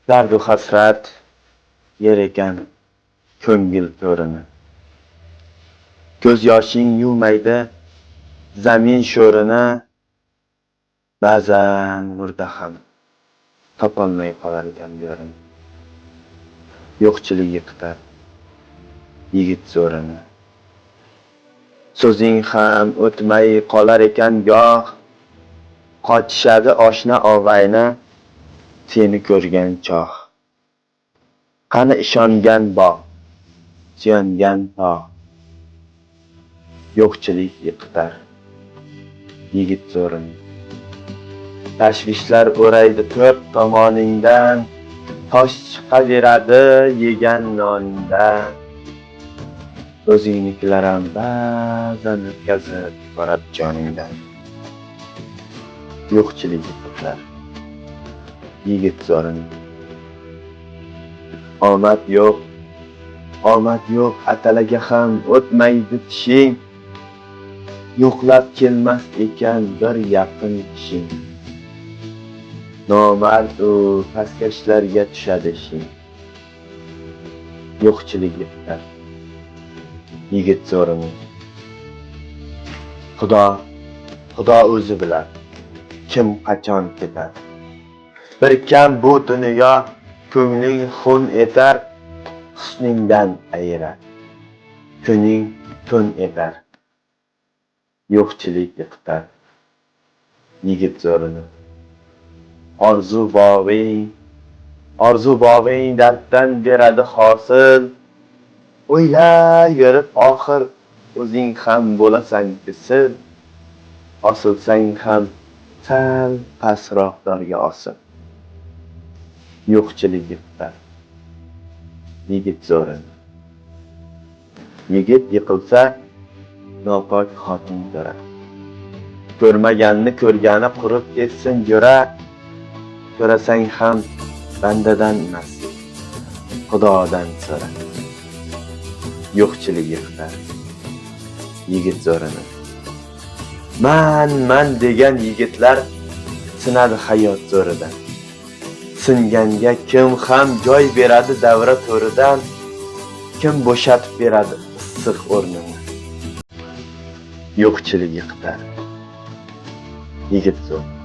Dardu hasrat yer ekan ko'ngil to'rini. Ko'z yoshing yuvmaydi zamin sho'rini. Ba'zan murda ham topolmay qolar ekan yo'rini. Yo'qchilik yiqitar yigit zo'rini. So'zing ham o'tmay qolar ekan goh, qochishadi oshna og'ayni seni ko'rgan choh. Qani ishongan bog', suyangan tog', yo'qchilik yiqitar yigit zo'rini. Tashvishlar o'raydi to'rt tomoningdan, tosh chiqaveradi yegan noningdan. O'zingnikilar ham ba'zan o'tkazib boradi joningdan. Yo'qchilik yiqitar yigit zo'rini. Omad yo'q atalaga ham o'tmaydi tishing. Yo'qlab kelmas ekan bir yaqin kishing. Nomard u pastkashlarga tushadi ishing. Yo'qchilik yiqitar yigit zo'rini. Xudo o'zi bilar kim qachon ketar. Bir kam bu dunyo ko'ngling xun etar, husningdan ayirar kuning tun etar. Yo'qchilik yiqitar yigit zo'rini. Orzu bog'ing darddan beradi hosil. O'ylayverib oxir o'zing ham bo'lasan kesil. Osilsang ham sal pastroq dorga osil. Yo'qchilik yiqitar yigit zo'rini. Yigit yiqilsa nopok xotin ko'rar. Ko'rmaganni ko'rgani qurib ketsin jo'ra. Ko'rasang ham bandadan emas, Xudodan so'ra. Yo'qchilik yiqitar yigit zo'rini. Man degan yigitlar sinadi hayot zo'ridan. Singanga kim ham joy beradi davra to'ridan. Kim bo'shatib beradi issiq o'rnini. Yo'qchilik yiqitar yigit zo'rini.